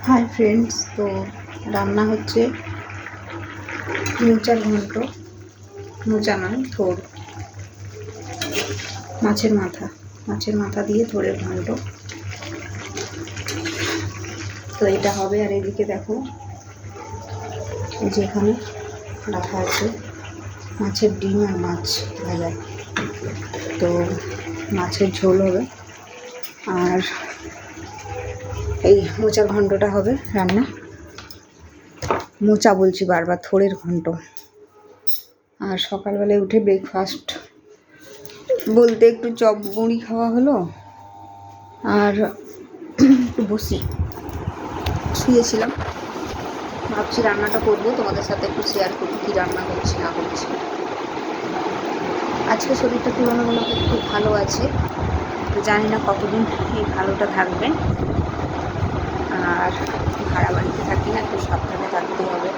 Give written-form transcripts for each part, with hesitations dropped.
Hi friends, তো রান্না হচ্ছে মোচার ঘন্ট। মোচা নয়, থোড়, মাছের মাথা দিয়ে থোড়ের ঘন্ট। তো এটা হবে। আর এদিকে দেখো, যেখানে রাখা আছে মাছের ডিম আর মাছ ভাজা। তো মাছের ঝোল হবে আর এই মোচার ঘন্টটা হবে রান্না। মোচা বলছি বারবার, থোড়ের ঘন্ট। আর সকালবেলায় উঠে ব্রেকফাস্ট বলতে একটু চপ মুড়ি খাওয়া হলো। আর একটু শুয়েছিলাম, ভাবছি রান্নাটা করবো, তোমাদের সাথে একটু শেয়ার করি কী রান্না করছি না করছি। আজকে শরীরটা তুলনামূলক একটু ভালো আছে, তো জানি না কতদিন এই ভালোটা থাকবে। আর ভাড়া বাড়িতে থাকি না, একটু সাবধানে থাকতে হবে,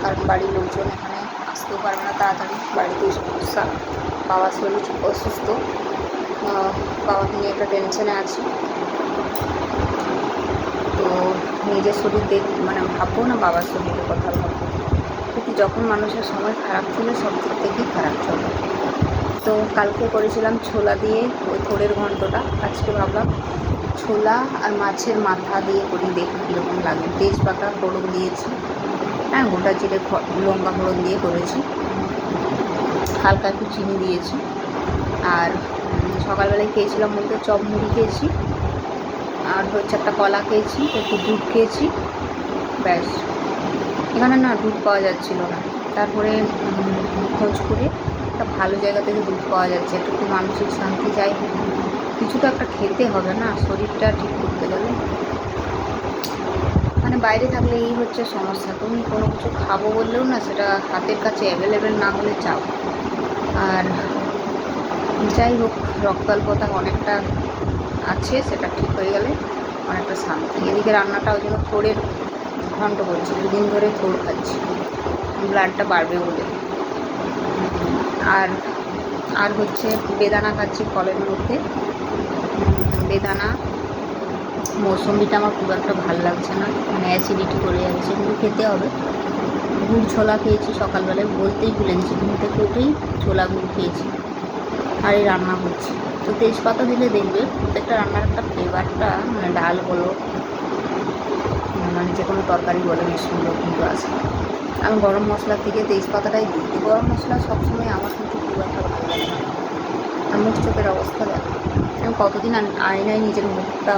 কারণ বাড়ির লোকজন এখানে আসতেও পারবে না তাড়াতাড়ি। বাড়িতে সমস্যা, বাবার শরীর অসুস্থ, বাবাকে নিয়ে একটা টেনশনে আছি। তো নিজের শরীর ভাববো না, বাবার শরীরের কথা ভাববো। কিন্তু যখন মানুষের সময় খারাপ চলে, সব দিক থেকেই খারাপ চলে। তো কালকে করেছিলাম ছোলা দিয়ে ওই থোড়ের ঘন্টটা। আজকে ভাবলাম ছোলা আর মাছের মাথা দিয়ে করি, দেখি কীরকম লাগে। তেজপাতা ফোড়ন দিয়েছি, হ্যাঁ, গোটা জিরে লঙ্কা ফোড়ন দিয়ে করেছি, হালকা একটু চিনি দিয়েছি। আর সকালবেলায় খেয়েছিলাম বলতে চপ মুড়ি খেয়েছি, আর হচ্ছে একটা কলা খেয়েছি, একটু দুধ খেয়েছি, ব্যাস। এখানে না দুধ পাওয়া যাচ্ছিল না, তারপরে খোঁজ করে একটা ভালো জায়গা থেকে দুধ পাওয়া যাচ্ছে। একটু মানসিক শান্তি, যাই হোক কিছু তো একটা খেতে হবে না শরীরটা ঠিক করতে গেলে। বাইরে থাকলে এই হচ্ছে সমস্যা, তুমি কোনো কিছু খাবো বললেও না সেটা হাতের কাছে অ্যাভেলেবেল না হলে চাও। আর যাই হোক, রক্তাল্পতা অনেকটা আছে, সেটা ঠিক হয়ে গেলে অনেকটা শান্তি। এদিকে রান্নাটা ওই জন্য থোড়ের ঘন্ট করছি, দুদিন ধরে থোড় খাচ্ছি, ব্লাডটা বাড়বে বলে। আর হচ্ছে বেদানা খাচ্ছি ফলের মধ্যে। বেদানা, মৌসম্বিটা আমার খুব একটা ভালো লাগছে না, অ্যাসিডিটি করে যাচ্ছে, কিন্তু খেতে হবে। গুড় ছোলা খেয়েছি সকালবেলায়, বলতেই ভুলে গেছি, ঘুম থেকে উঠেই ছোলা গুড় খেয়েছি। আর এই রান্না করছি। তো তেজপাতা দিলে দেখবে প্রত্যেকটা রান্নার একটা ফ্লেভারটা, ডাল বলো, যে কোনো তরকারি বলো, বেশ সুন্দর কিন্তু আসে। আমি গরম মশলার থেকে তেজপাতাটাই দিই। গরম মশলা সবসময় আমার কিন্তু খুব একটা ভালো লাগে না। আর মুখ চোখের অবস্থা দেখো, আমি কতদিন আয়নায় নিজের মুখটা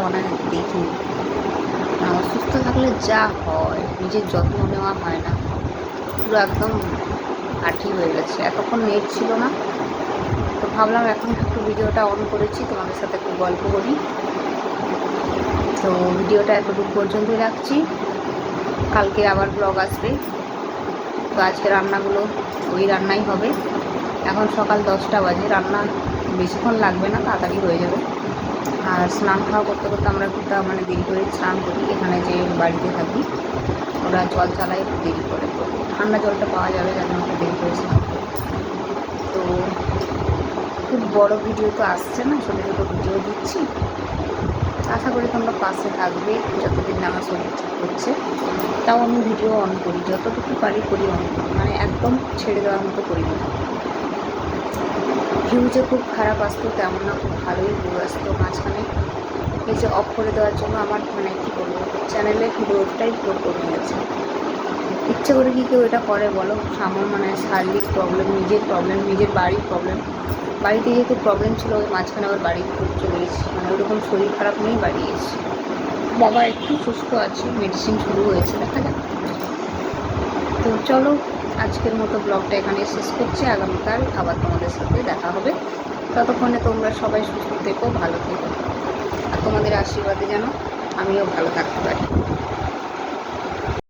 দেখি। অসুস্থ থাকলে যা হয়, নিজের যত্ন নেওয়া হয় না, পুরো একদম আঠি হয়ে গেছে। এতক্ষণ নেট ছিল না, তো ভাবলাম এখন একটু ভিডিওটা অন করেছি, তোমাদের সাথে একটু গল্প করি। তো ভিডিওটা এতটুকু পর্যন্তই রাখছি, কালকে আবার ব্লগ আসবে। তো আজকে রান্নাগুলো ওই রান্নাই হবে। এখন সকাল 10টা বাজে, রান্না বেশিক্ষণ লাগবে না, তাড়াতাড়ি হয়ে যাবে। আর স্নান খাওয়া করতে করতে আমরা একটু দেরি করে স্নান করি। এখানে যে বাড়িতে থাকি ওরা জল চালায় একটু দেরি করে, তো ঠান্ডা জলটা পাওয়া যাবে, যেন একটু দেরি করে স্নান করি। তো খুব বড় ভিডিও তো আসছে না, ছোটো ছোটো ভিডিও দিচ্ছি। আশা করি তোমরা পাশে থাকবে যতদিন আমার শরীর ঠিক হচ্ছে। তাও আমি ভিডিও অন করি, যতটুকু পারি করি অন করি, একদম ছেড়ে দেওয়ার মতো করি না। ভিউ যে খুব খারাপ আসতো তেমন না, খুব ভালোই ভিউ আসতো। মাঝখানে এই যে অফ করে দেওয়ার জন্য আমার কী বলবো, চ্যানেলের গ্রোথটাই পুরো কমে গেছে। ইচ্ছে করে কি কেউ এটা করে বলো? শারীরিক প্রবলেম, নিজের বাড়ির প্রবলেম। বাড়িতে যেহেতু প্রবলেম ছিল, ওই মাঝখানে আবার বাড়ি চলে গেছি, ওইরকম শরীর খারাপ নিয়েই বাড়ি এসেছি। বাবা একটু সুস্থ আছে, মেডিসিন শুরু হয়েছে, দেখা যাক। তো চলো, আজকের মতো ব্লগটা এখানে শেষ করছি। আগামীকাল আবার তোমাদের সাথে দেখা হবে। ততক্ষণে তোমরা সবাই সুস্থ থেকো, ভালো থেকো, আর তোমাদের আশীর্বাদে যেন আমিও ভালো থাকতে পারি।